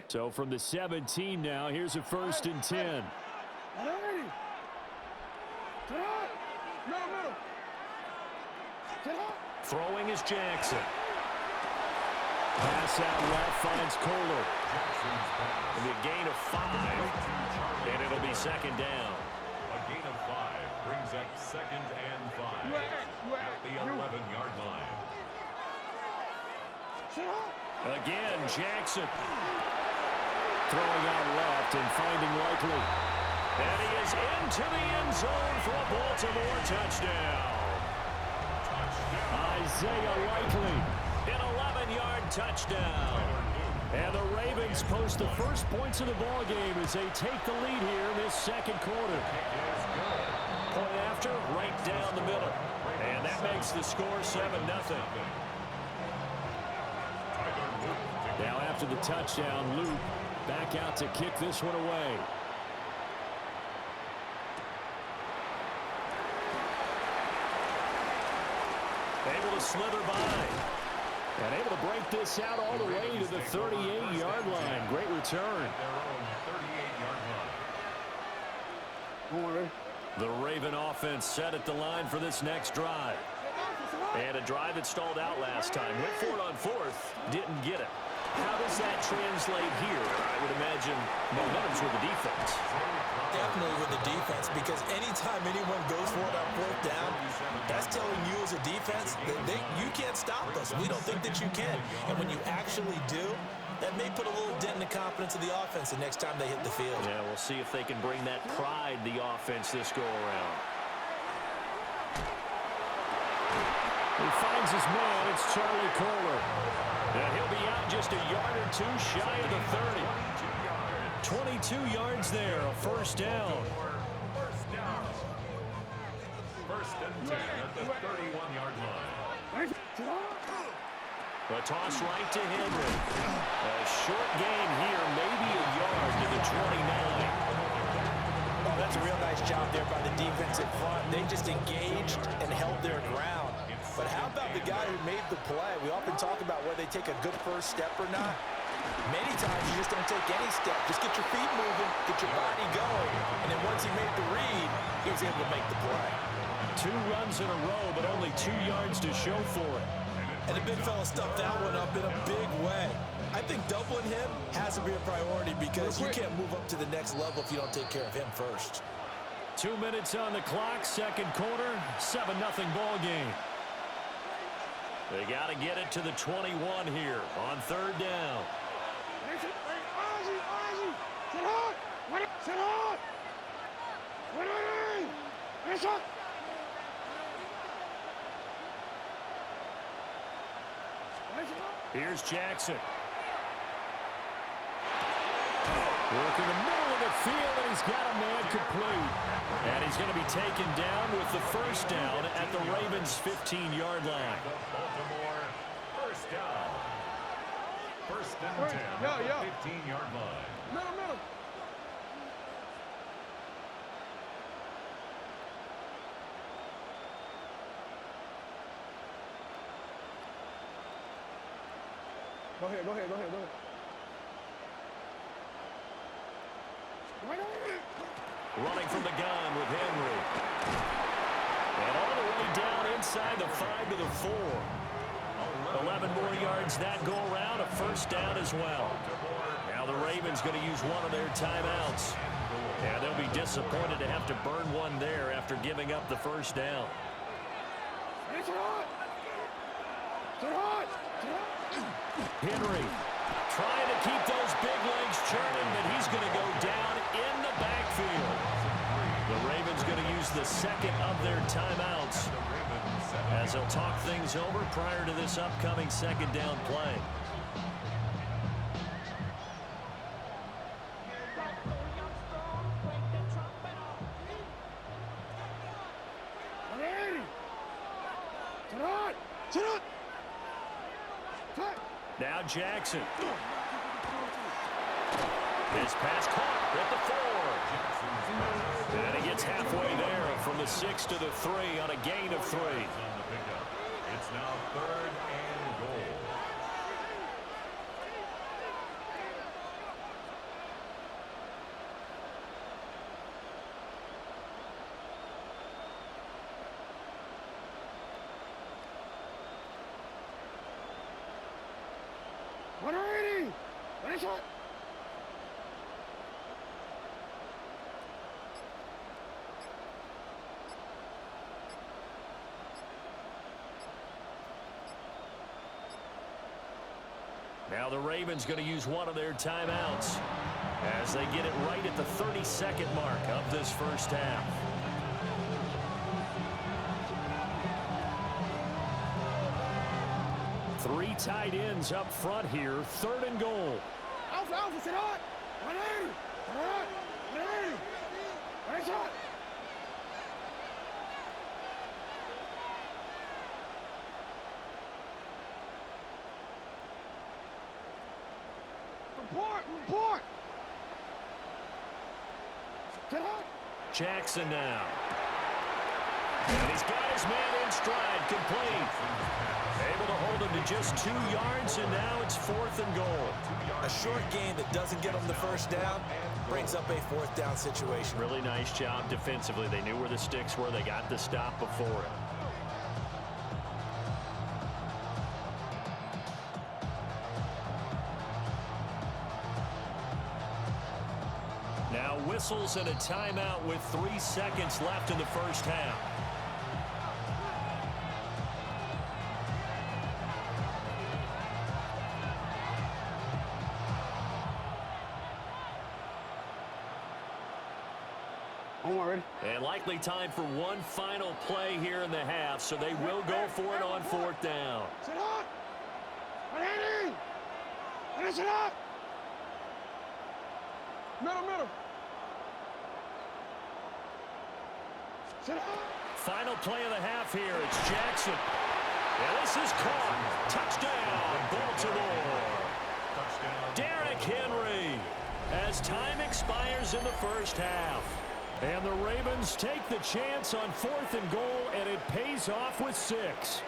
So from the 17 now, here's a 1st and 10. Throwing is Jackson. Pass out left, finds Kohler. It'll be a gain of 5, and it'll be 2nd down. A gain of 5 brings up 2nd and 5 at the 11-yard line. Again, Jackson. Throwing out left and finding Likely. And he is into the end zone for a Baltimore touchdown. Isaiah Likely. An 11-yard touchdown. And the Ravens post the first points of the ball game as they take the lead here in this 2nd quarter. Point after, right down the middle. And that makes the score 7-0. Now after the touchdown, Luke back out to kick this one away. Able to slither by. And able to break this out all the way to the 38-yard line. Great return. The Raven offense set at the line for this next drive. And a drive that stalled out last time. Went for it on 4th. Didn't get it. How does that translate here? I would imagine momentum's with the defense. Definitely with the defense, because anytime anyone goes for it on 4th down, that's telling you as a defense that you can't stop us. We don't think that you can. And when you actually do, that may put a little dent in the confidence of the offense the next time they hit the field. Yeah, we'll see if they can bring that pride, the offense, this go-around. He finds his man. It's Charlie Kohler. And he'll be out just a yard or 2 shy of the 30. 22 yards there, a 1st down. 1st and 10 at the 31-yard line. A toss right to Henry. A short gain here, maybe a yard to the 29. Oh, that's a real nice job there by the defensive front. They just engaged and held their ground. But how about the guy who made the play? We often talk about whether they take a good first step or not. Many times you just don't take any step. Just get your feet moving, get your body going. And then once he made the read, he was able to make the play. 2 runs in a row, but only 2 yards to show for it. And the big fella stuffed that one up in a big way. I think doubling him has to be a priority because you can't move up to the next level if you don't take care of him first. 2 minutes on the clock, 2nd quarter, 7-0 ball game. They got to get it to the 21 here on 3rd down. Here's Jackson. Working the middle of the field, and he's got a man complete. And he's going to be taken down with the 1st down at the Ravens' 15-yard line. Baltimore 1st down. 1st and 10 at the 15-yard line. Go ahead. Running from the gun with Henry. And all the way down inside the 5 to the 4. 11 more yards that go around, a 1st down as well. Now the Ravens going to use one of their timeouts. And they'll be disappointed to have to burn one there after giving up the 1st down. Henry trying to keep those big legs churning, but he's going to go down in the backfield. The Ravens going to use the 2nd of their timeouts as they'll talk things over prior to this upcoming 2nd down play. Now Jackson. His pass caught at the 4. And he gets halfway there from the 6 to the 3 on a gain of 3. It's now 3rd and goal. Now the Ravens going to use one of their timeouts as they get it right at the 30-second mark of this first half. Three tight ends up front here, 3rd and goal. Alpha, sit on! 180! 180! Right shot! Report! Sit on! Jackson now. And he's got his man in stride, complete. Able to hold him to just 2 yards, and now it's 4th and goal. A short gain that doesn't get them the first down brings up a 4th down situation. Really nice job defensively. They knew where the sticks were. They got the stop before it. Now whistles and a timeout with 3 seconds left in the first half. And likely time for one final play here in the half, so they will go for it on 4th down. Sit up! 180! Finish it up! Middle! Sit up! Final play of the half here. It's Jackson. And this is caught. Touchdown, Baltimore. Derrick Henry as time expires in the first half. And the Ravens take the chance on 4th and goal, and it pays off with 6.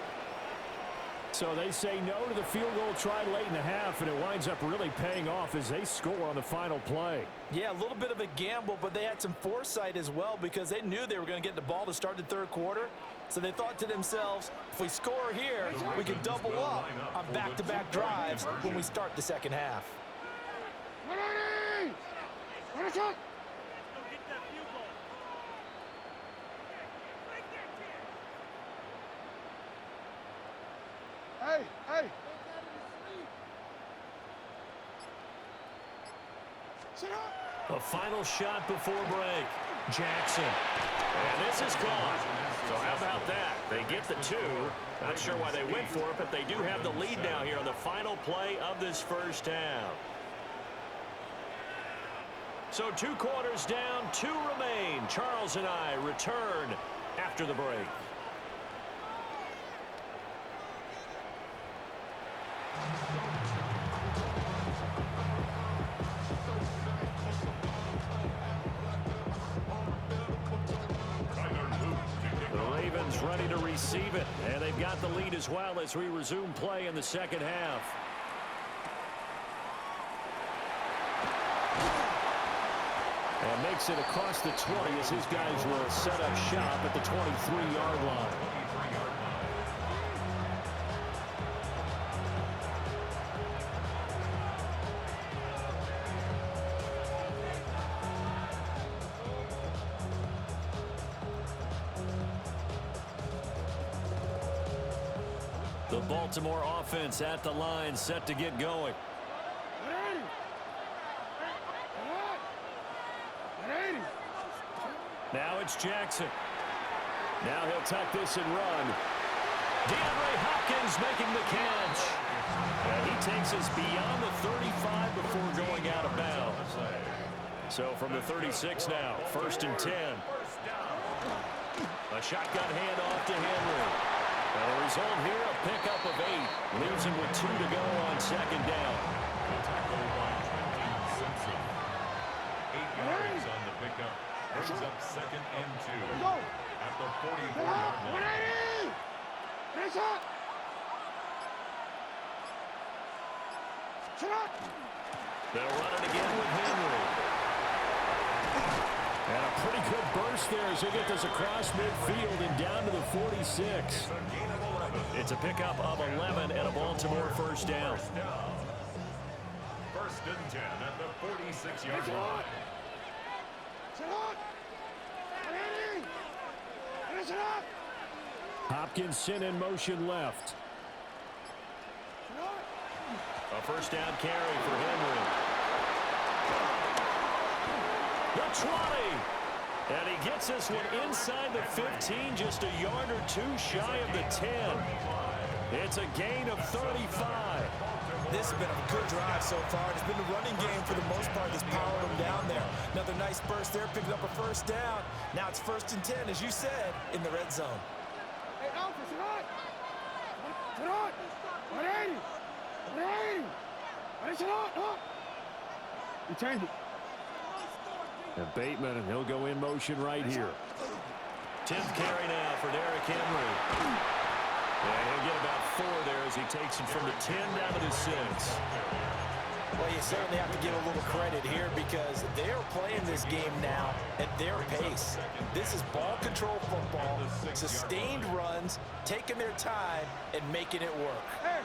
So they say no to the field goal try late in the half, and it winds up really paying off as they score on the final play. Yeah, a little bit of a gamble, but they had some foresight as well because they knew they were going to get the ball to start the 3rd quarter. So they thought to themselves, if we score here, we can double up on back-to-back drives when we start the 2nd half. Hey! A final shot before break. Jackson. And this is gone. So how about that? They get the 2. Not sure why they went for it, but they do have the lead now here on the final play of this first half. So 2 quarters down, 2 remain. Charles and I return after the break. Ready to receive it, and they've got the lead as well as we resume play in the 2nd half. And makes it across the 20 as his guys will set up shop at the 23-yard line. The Baltimore offense at the line, set to get going. Now it's Jackson. Now he'll tuck this and run. DeAndre Hopkins making the catch. And he takes us beyond the 35 before going out of bounds. So from the 36 now, 1st and 10. A shotgun handoff to Henry. And the result here, a pickup of 8. Leaves him with 2 to go on 2nd down. Tackle by Trenton Simpson. 8 yards on the pickup. Brings up 2nd and 2. Go! At the 44-yard line. 180! Finish up! Sit up! They'll run it again with Henry. And a pretty good burst there as they get this across midfield and down to the 46. It's a pickup of 11 and a Baltimore 1st down. First and 10 at the 46-yard line. Hopkinson in motion left. A first down carry for Henry. The 20. And he gets this one inside the 15, just a yard or two shy of the 10. It's a gain of 35. This has been a good drive so far. It's been the running game for the most part that's powered them down there. Another nice burst there, picking up a first down. Now it's first and 10, as you said, in the red zone. Hey, Alpha, sit on! Sit on! 180! 180! Sit on! Up! You change it. And Bateman, and he'll go in motion right here. 10th carry now for Derrick Henry. And he'll get about 4 there as he takes him from the 10 down to the 6. Well, you certainly have to give a little credit here because they are playing this game now at their pace. This is ball control football, sustained runs, taking their time, and making it work. Hey,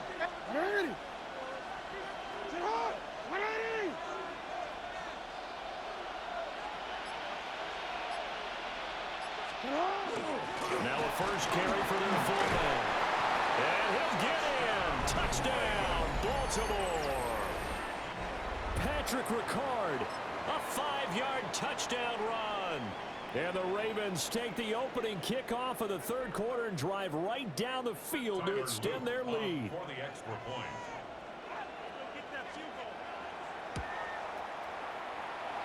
180! Sit on! 180! Now a first carry for their fullback. And he'll get in. Touchdown, Baltimore. Patrick Ricard, a 5-yard touchdown run. And the Ravens take the opening kickoff of the third quarter and drive right down the field to extend their lead. For the extra point.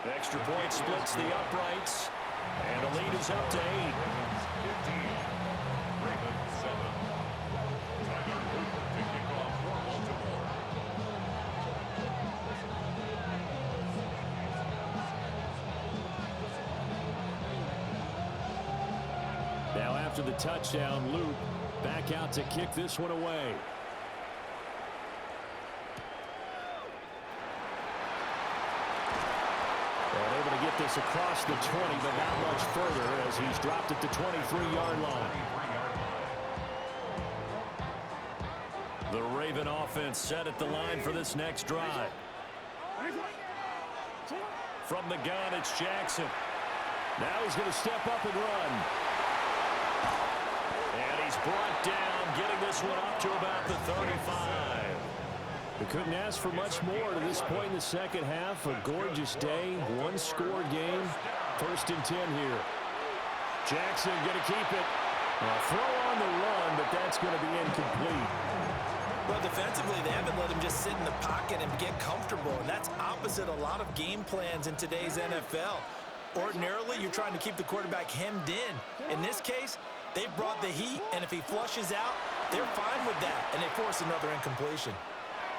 The extra point splits the uprights. And the lead is up to 8. Ravens 15. Ravens 7. Tyler Luke to kick off for Baltimore. Now after the touchdown, Luke back out to kick this one away. And able to get this across the 20, but not much further as he's dropped at the 23-yard line. The Raven offense set at the line for this next drive. From the gun, it's Jackson. Now he's going to step up and run. And he's brought down, getting this one up to about the 35. We couldn't ask for much more to this point in the second half. A gorgeous day, one-score game. First and 10 here. Jackson going to keep it. Throw on the run, but that's going to be incomplete. Well, defensively, they haven't let him just sit in the pocket and get comfortable, and that's opposite a lot of game plans in today's NFL. Ordinarily, you're trying to keep the quarterback hemmed in. In this case, they brought the heat, and if he flushes out, they're fine with that, and they force another incompletion.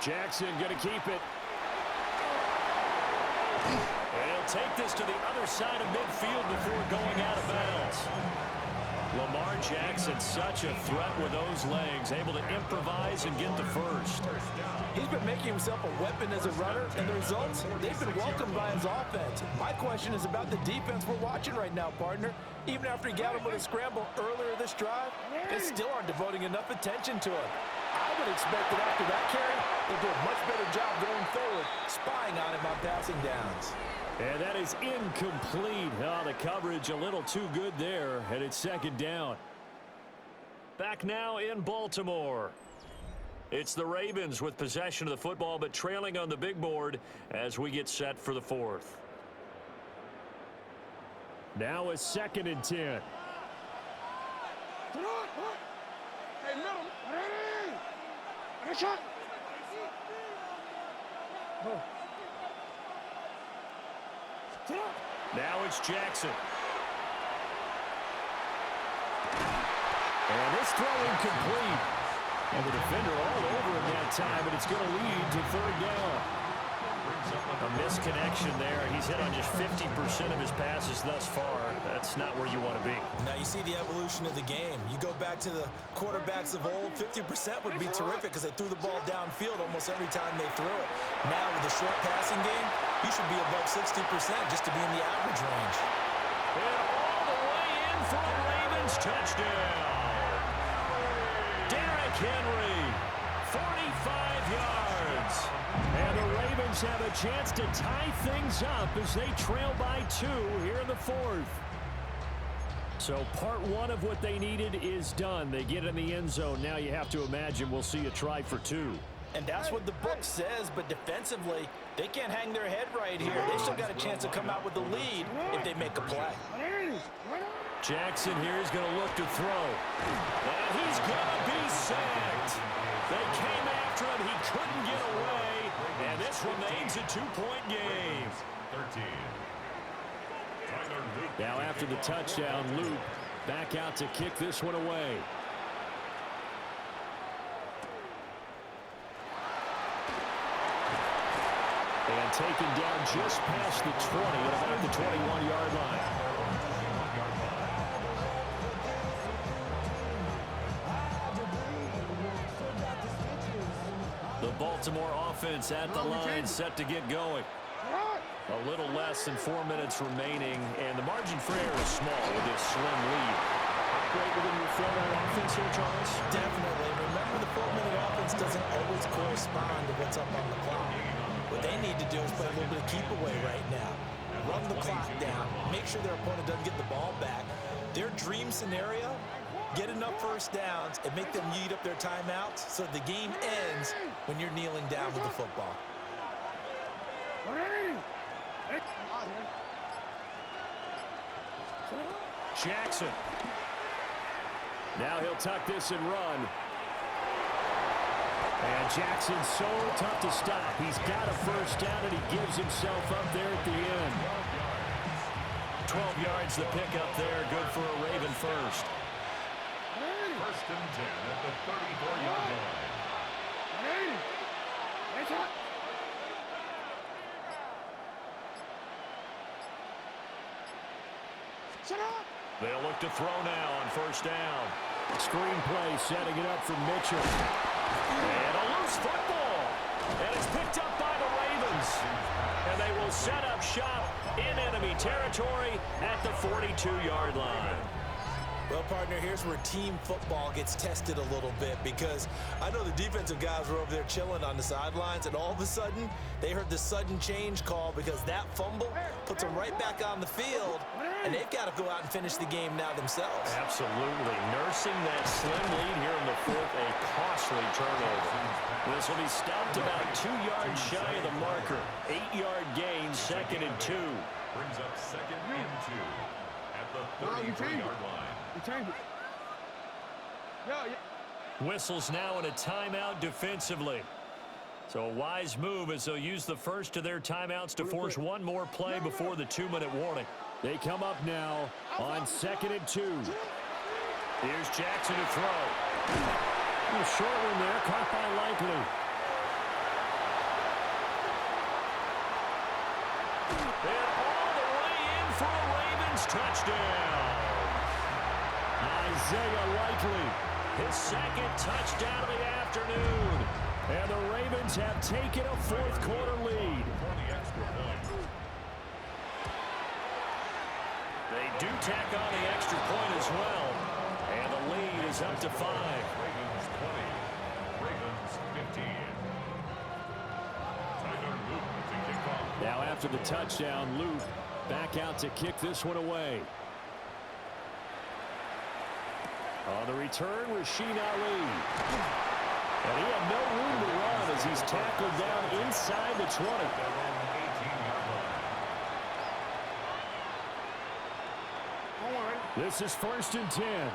Jackson going to keep it. And he'll take this to the other side of midfield before going out of bounds. Lamar Jackson, such a threat with those legs, able to improvise and get the first. He's been making himself a weapon as a runner, and the results, they've been welcomed by his offense. My question is about the defense we're watching right now, partner. Even after he got him with a scramble earlier this drive, they still aren't devoting enough attention to him. I would expect that after that carry, they'll do a much better job going forward, spying on him on passing downs. And that is incomplete. Oh, the coverage a little too good there, and it's second down. Back now in Baltimore. It's the Ravens with possession of the football, but trailing on the big board as we get set for the fourth. Now it's second and 10. Hey, middle. 180! Good shot! Now it's Jackson. And this throw incomplete. And the defender all over him that time, but it's going to lead to third down. A misconnection there. He's hit on just 50% of his passes thus far. That's not where you want to be. Now you see the evolution of the game. You go back to the quarterbacks of old, 50% would be terrific because they threw the ball downfield almost every time they threw it. Now with the short passing game, you should be above 60% just to be in the average range. And all the way in for a Ravens touchdown. Derrick Henry, 45 yards. And the Ravens have a chance to tie things up as they trail by 2 here in the 4th. So part 1 of what they needed is done. They get in the end zone. Now you have to imagine we'll see a try for 2. And that's what the book says, but defensively, they can't hang their head right here. They still got a chance to come out with the lead if they make a play. Jackson here is going to look to throw. And he's going to be sacked. They came after him. He couldn't get away. And this remains a 2-point game. 13. Now after the touchdown, Luke back out to kick this one away. And taken down just past the 20 at about the 21-yard line. The Baltimore offense at the line, set to get going. A little less than 4 minutes remaining, and the margin for error is small with this slim lead. Operate within your 4-minute offense here, Charles? Definitely. Remember, the 4-minute offense doesn't always correspond to what's up on the clock. What they need to do is play a little bit of keep away right now. Run the clock down. Make sure their opponent doesn't get the ball back. Their dream scenario, get enough first downs and make them eat up their timeouts so the game ends when you're kneeling down with the football. Jackson. Now he'll tuck this and run. And Jackson's so tough to stop. He's got a first down, and he gives himself up there at the end. 12 yards the pickup there. Good for a Raven first. First and 10 at the 34-yard line. They'll look to throw now on first down. Screen play setting it up for Mitchell. And a loose football. And it's picked up by the Ravens. And they will set up shop in enemy territory at the 42-yard line. Well, partner, here's where team football gets tested a little bit, because I know the defensive guys were over there chilling on the sidelines, and all of a sudden, they heard the sudden change call because that fumble puts them right back on the field, and they've got to go out and finish the game now themselves. Absolutely. Nursing that slim lead here in the 4th, a costly turnover. This will be stopped about 2 yards shy of the marker. 8-yard gain, 2nd and 2. Brings up 2nd and 2 at the 33-yard line. Whistles now in a timeout defensively. So a wise move as they'll use the first of their timeouts to force one more play before the 2-minute warning. They come up now on 2nd and 2. Here's Jackson to throw. A short one there, caught by Likely. And all the way in for a Ravens touchdown. Isaiah Likely, his 2nd touchdown of the afternoon. And the Ravens have taken a 4th quarter lead. They do tack on the extra point as well. And the lead is up to 5. Ravens 20. Ravens 15. Tyler Luke to kick off. Now after the touchdown, Luke back out to kick this one away. On the return, Rasheen Ali. And he had no room to run as he's tackled down inside the 20. This is 1st and 10.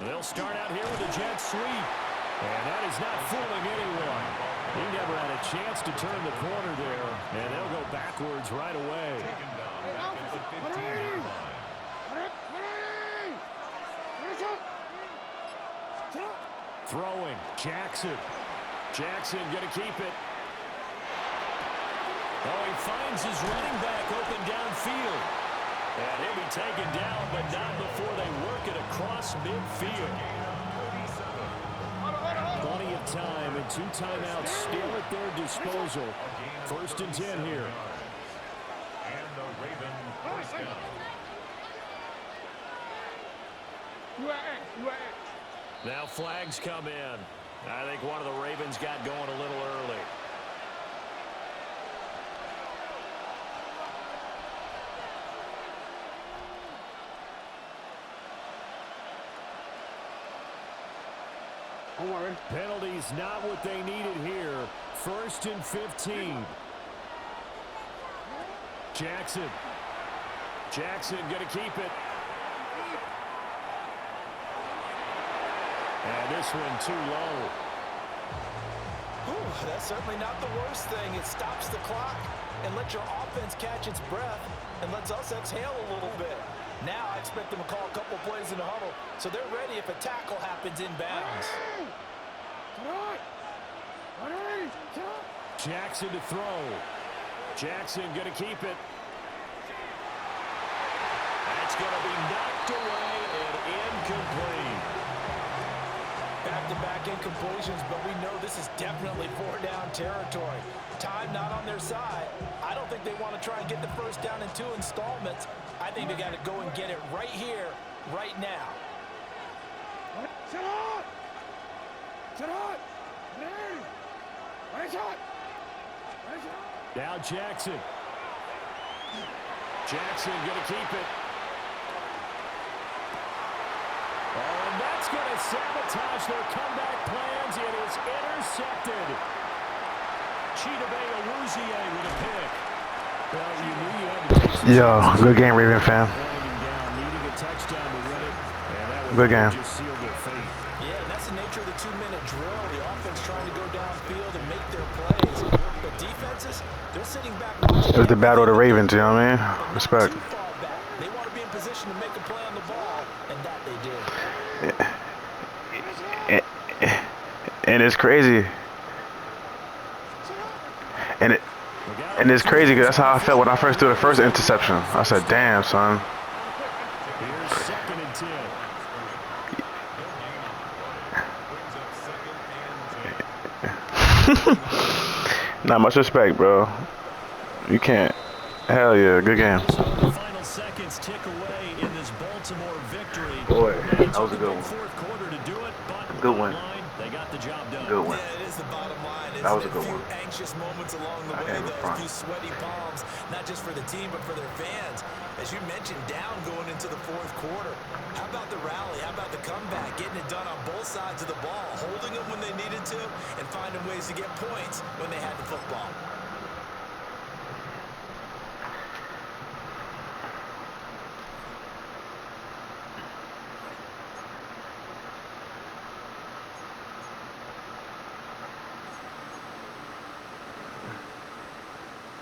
They'll start out here with a jet sweep. And that is not fooling anyone. He never had a chance to turn the corner there. And they'll go backwards right away. Throwing. Jackson. Jackson going to keep it. Oh, he finds his running back open downfield. And he'll be taken down, but not before they work it across midfield. Plenty of that time, and 2 timeouts still at their disposal. 1st and 10 here. And the Raven first down. Now flags come in. I think one of the Ravens got going a little early. Don't worry. Penalties not what they needed here. 1st and 15. Jackson going to keep it. And this one too low. Ooh, that's certainly not the worst thing. It stops the clock and lets your offense catch its breath and lets us exhale a little bit. Now I expect them to call a couple plays in the huddle so they're ready if a tackle happens inbounds. Jackson to throw. Jackson going to keep it. That's going to be knocked away and incomplete. Back-to-back incompletions, but we know this is definitely 4-down territory. Time not on their side. I don't think they want to try and get the first down in 2 installments. I think they got to go and get it right here, right now. Now Jackson. Jackson going to keep it. Oh, and that's going to sabotage their comeback plans. It is intercepted. Chidobe Awuzie with a pick. Well, you knew you had to take some Yo, good game, Raven fan. needing a touchdown to win it. And that Good game. just sealed their fate. Yeah, and that's the nature of the 2-minute drill. The offense trying to go downfield and make their plays. But defenses, they're sitting back watching. It was the battle of the Ravens, you know what I mean? Respect. Too far back. They want to be in position to make a play on the ball, and that they did. And it's crazy. And it's crazy because that's how I felt when I first threw the first interception. I said, damn, son. Here's 2nd and 10. Not much respect, bro. You can't. Hell yeah, good game. So the final seconds tick away in this Baltimore victory. Boy, It that was a took good big one. fourth quarter to do it, but Good one. bottom line, they got the job done. Good one. Yeah, it is the bottom line. That was a Isn't it? good one. Few anxious moments along the I way, can't though. front. A few sweaty palms, not just for the team, but for their fans. As you mentioned, down going into the fourth quarter. How about the rally? How about the comeback? Getting it done on both sides of the ball, holding them when they needed to, and finding ways to get points when they had the football.